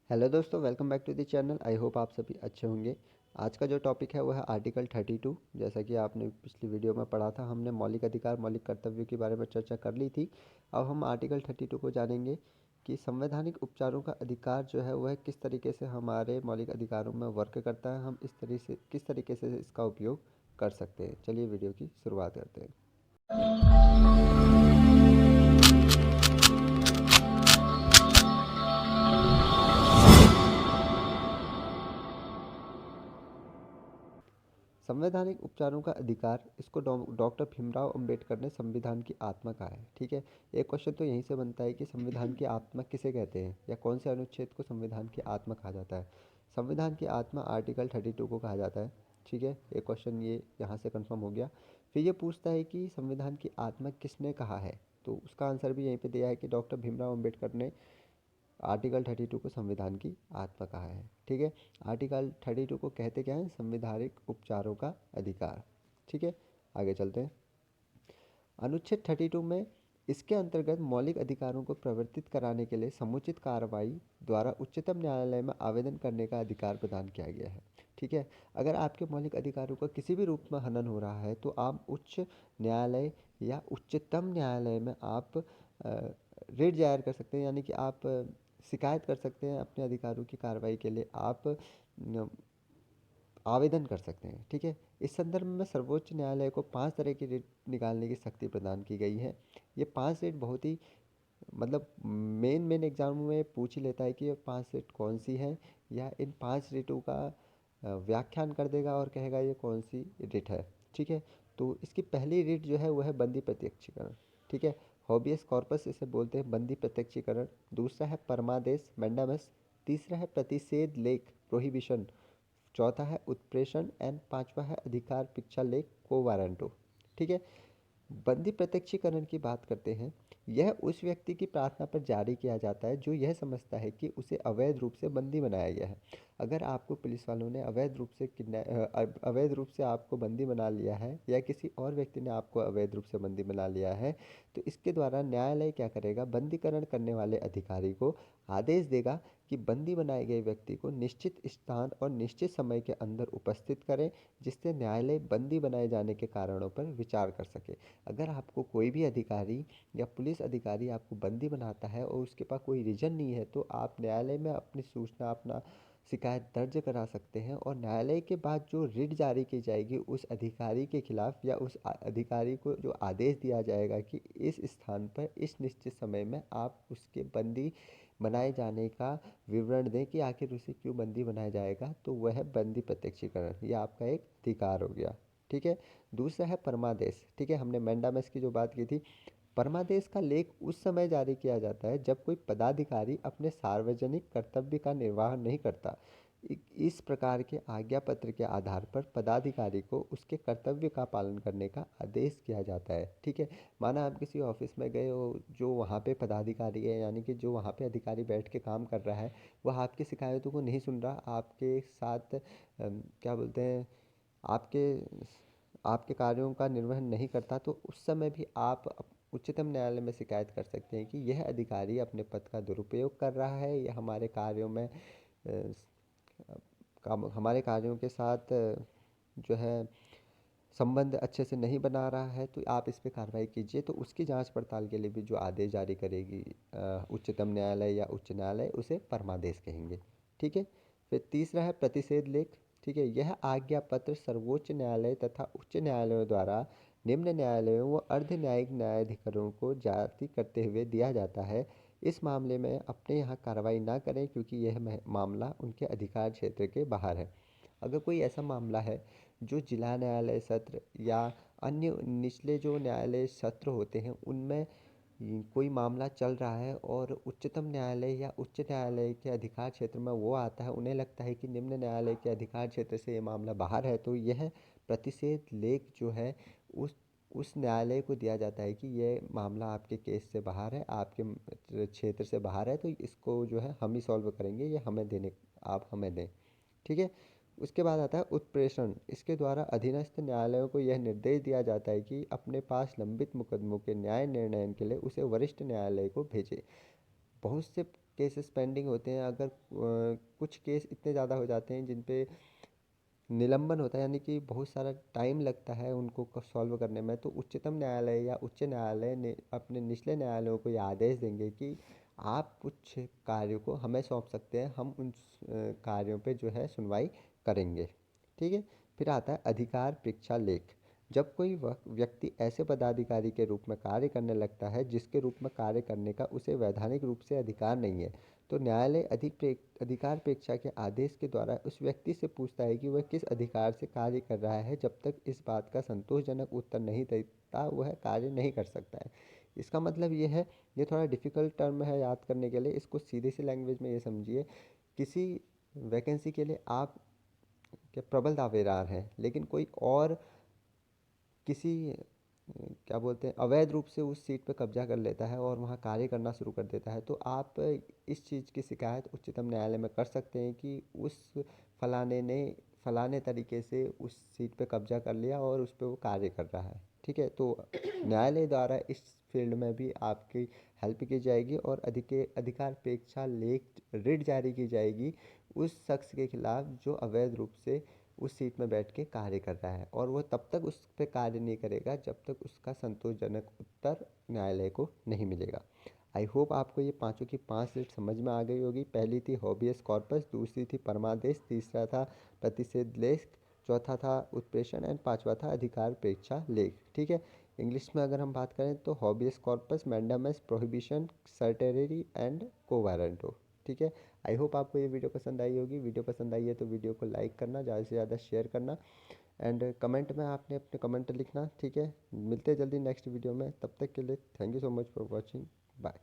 Hello दोस्तों, welcome back to the channel. I hope आप सभी अच्छे होंगे। आज का जो टॉपिक है वो है आर्टिकल 32। जैसा कि आपने पिछली वीडियो में पढ़ा था, हमने मौलिक अधिकार मौलिक कर्तव्यों के बारे में चर्चा कर ली थी। अब हम आर्टिकल 32 को जानेंगे कि संवैधानिक उपचारों का अधिकार जो है वह किस तरीके से हमारे मौलिक अधिकारों में वर्क करता है, हम किस तरीके से इसका उपयोग कर सकते हैं। चलिए वीडियो की शुरुआत करते हैं। संवैधानिक उपचारों का अधिकार, इसको डॉक्टर भीमराव अंबेडकर ने संविधान की आत्मा कहा है। ठीक है। एक क्वेश्चन तो यहीं से बनता है कि संविधान की आत्मा किसे कहते हैं या कौन से अनुच्छेद को संविधान की आत्मा कहा जाता है। संविधान की आत्मा आर्टिकल 32 को कहा जाता है। ठीक है, एक क्वेश्चन ये यहाँ से कंफर्म हो गया। फिर ये पूछता है कि संविधान की आत्मा किसने कहा है, तो उसका आंसर भी यहीं पे दिया है कि डॉक्टर भीमराव अंबेडकर ने आर्टिकल 32 को संविधान की आत्मा कहा है। ठीक है। आर्टिकल 32 को कहते क्या है? संवैधानिक उपचारों का अधिकार। ठीक है, आगे चलते हैं। अनुच्छेद 32 में इसके अंतर्गत मौलिक अधिकारों को प्रवर्तित कराने के लिए समुचित कार्रवाई द्वारा उच्चतम न्यायालय में आवेदन करने का अधिकार प्रदान किया गया है। ठीक है। अगर आपके मौलिक अधिकारों का किसी भी रूप में हनन हो रहा है तो आप उच्च न्यायालय या उच्चतम न्यायालय में आप रिट दायर कर सकते हैं, यानी कि आप शिकायत कर सकते हैं। अपने अधिकारों की कार्रवाई के लिए आप आवेदन कर सकते हैं। ठीक है। इस संदर्भ में सर्वोच्च न्यायालय को 5 तरह की रिट निकालने की शक्ति प्रदान की गई है। ये 5 रिट बहुत ही मतलब मेन एग्जाम में पूछ ही लेता है कि ये 5 रिट कौन सी है, या इन 5 रिटों का व्याख्यान कर देगा और कहेगा ये कौन सी रिट है। ठीक है। तो इसकी पहली रिट जो है वो है बंदी प्रत्यक्षीकरण। ठीक है। हॉबियस कॉर्पस इसे बोलते हैं, बंदी प्रत्यक्षीकरण। दूसरा है परमादेश, मैंडामस। तीसरा है प्रतिषेध लेख, प्रोहिबिशन। चौथा है उत्प्रेषण एंड पांचवा है अधिकार पिक्चर लेख, को वारंटो। ठीक है। बंदी प्रत्यक्षीकरण की बात करते हैं। यह उस व्यक्ति की प्रार्थना पर जारी किया जाता है जो यह समझता है कि उसे अवैध रूप से बंदी बनाया गया है। अगर आपको पुलिस वालों ने अवैध रूप से आपको बंदी बना लिया है, या किसी और व्यक्ति ने आपको अवैध रूप से बंदी बना लिया है, तो इसके द्वारा न्यायालय क्या करेगा? बंदीकरण करने वाले अधिकारी को आदेश देगा कि बंदी बनाए गए व्यक्ति को निश्चित स्थान और निश्चित समय के अंदर उपस्थित करें, जिससे न्यायालय बंदी बनाए जाने के कारणों पर विचार कर सके। अगर आपको कोई भी अधिकारी या पुलिस अधिकारी आपको बंदी बनाता है और उसके पास कोई रीजन नहीं है, तो आप न्यायालय में अपनी सूचना, अपना शिकायत दर्ज करा सकते हैं, और न्यायालय के बाद जो रिट जारी की जाएगी उस अधिकारी के खिलाफ, या उस अधिकारी को जो आदेश दिया जाएगा कि इस स्थान पर इस निश्चित समय में आप उसके बंदी बनाए जाने का विवरण दें कि आखिर उसे क्यों बंदी बनाया जाएगा, तो वह है बंदी प्रत्यक्षीकरण। यह आपका एक अधिकार हो गया। ठीक है। दूसरा है परमादेश। ठीक है, हमने मैंडामस की जो बात की थी। परमादेश का लेख उस समय जारी किया जाता है जब कोई पदाधिकारी अपने सार्वजनिक कर्तव्य का निर्वाह नहीं करता। इस प्रकार के आज्ञा पत्र के आधार पर पदाधिकारी को उसके कर्तव्य का पालन करने का आदेश किया जाता है। ठीक है। माना आप किसी ऑफिस में गए हो, जो वहाँ पे पदाधिकारी है, यानी कि जो वहाँ पे अधिकारी बैठ के काम कर रहा है, वह आपकी शिकायतों को नहीं सुन रहा, आपके साथ क्या बोलते हैं, आपके आपके कार्यों का निर्वहन नहीं करता, तो उस समय भी आप उच्चतम न्यायालय में शिकायत कर सकते हैं कि यह अधिकारी अपने पद का दुरुपयोग कर रहा है, या हमारे कार्यों में हमारे कार्यों के साथ जो है संबंध अच्छे से नहीं बना रहा है, तो आप इस पे कार्रवाई कीजिए। तो उसकी जांच पड़ताल के लिए भी जो आदेश जारी करेगी उच्चतम न्यायालय या उच्च न्यायालय, उसे परमादेश कहेंगे। ठीक है। फिर तीसरा है प्रतिषेध लेख। ठीक है। यह आज्ञा पत्र सर्वोच्च न्यायालय तथा उच्च न्यायालयों द्वारा निम्न न्यायालयों व अर्ध न्यायिक न्यायाधिकरणों को जारी करते हुए दिया जाता है। इस मामले में अपने यहाँ कार्रवाई ना करें, क्योंकि यह मामला उनके अधिकार क्षेत्र के बाहर है। अगर कोई ऐसा मामला है जो जिला न्यायालय सत्र या अन्य निचले जो न्यायालय सत्र होते हैं, उनमें कोई मामला चल रहा है और उच्चतम न्यायालय या उच्च न्यायालय के अधिकार क्षेत्र में वो आता है, उन्हें लगता है कि निम्न न्यायालय के अधिकार क्षेत्र से ये मामला बाहर है, तो यह प्रतिषेध लेख जो है उस न्यायालय को दिया जाता है कि ये मामला आपके केस से बाहर है, आपके क्षेत्र से बाहर है, तो इसको जो है हम ही सॉल्व करेंगे, ये आप हमें दें। ठीक है। उसके बाद आता है उत्प्रेषण। इसके द्वारा अधीनस्थ न्यायालयों को यह निर्देश दिया जाता है कि अपने पास लंबित मुकदमों के न्याय निर्णय के लिए उसे वरिष्ठ न्यायालय को भेजे। बहुत से केसेस पेंडिंग होते हैं, अगर कुछ केस इतने ज़्यादा हो जाते हैं जिन पे निलंबन होता है, यानी कि बहुत सारा टाइम लगता है उनको सॉल्व करने में, तो उच्चतम न्यायालय या उच्च न्यायालय ने अपने निचले न्यायालयों को ये आदेश देंगे कि आप कुछ कार्यों को हमें सौंप सकते हैं, हम उन कार्यों पे जो है सुनवाई करेंगे। ठीक है। फिर आता है अधिकार परीक्षा लेख। जब कोई व्यक्ति ऐसे पदाधिकारी के रूप में कार्य करने लगता है जिसके रूप में कार्य करने का उसे वैधानिक रूप से अधिकार नहीं है, तो न्यायालय अधिकार परीक्षा के आदेश के द्वारा उस व्यक्ति से पूछता है कि वह किस अधिकार से कार्य कर रहा है। जब तक इस बात का संतोषजनक उत्तर नहीं देता वह कार्य नहीं कर सकता है। इसका मतलब ये है, ये थोड़ा डिफिकल्ट टर्म है याद करने के लिए, इसको सीधी सी लैंग्वेज में ये समझिए, किसी वैकेंसी के लिए आप क्या प्रबल दावेदार हैं, लेकिन कोई और किसी क्या बोलते हैं अवैध रूप से उस सीट पर कब्जा कर लेता है और वहाँ कार्य करना शुरू कर देता है, तो आप इस चीज़ की शिकायत उच्चतम न्यायालय में कर सकते हैं कि उस फलाने ने फलाने तरीके से उस सीट पे कब्जा कर लिया और उस पर वो कार्य कर रहा है। ठीक है। तो न्यायालय द्वारा इस फील्ड में भी आपकी हेल्प की जाएगी और अधिकार पेक्षा लेख रिट जारी की जाएगी उस शख्स के खिलाफ जो अवैध रूप से उस सीट में बैठ के कार्य कर रहा है, और वो तब तक उस पर कार्य नहीं करेगा जब तक उसका संतोषजनक उत्तर न्यायालय को नहीं मिलेगा। आई होप आपको ये पांचों की पांच सीट समझ में आ गई होगी। पहली थी हॉबियस कॉर्पस, दूसरी थी परमादेश, तीसरा था प्रतिषेध लेख, चौथा था उत्प्रेषण एंड पांचवा था अधिकार पेक्षा लेख। ठीक है। इंग्लिश में अगर हम बात करें तो हॉबियस कॉर्पस, मैंडामस, प्रोहिबिशन, सर्टेरी एंड कोवारंटो। ठीक है। आई होप आपको ये वीडियो पसंद आई होगी। वीडियो पसंद आई है तो वीडियो को लाइक करना, ज़्यादा से ज़्यादा शेयर करना, एंड कमेंट में आपने अपने कमेंट लिखना। ठीक है। मिलते हैं जल्दी नेक्स्ट वीडियो में, तब तक के लिए thank you so much for watching. Bye.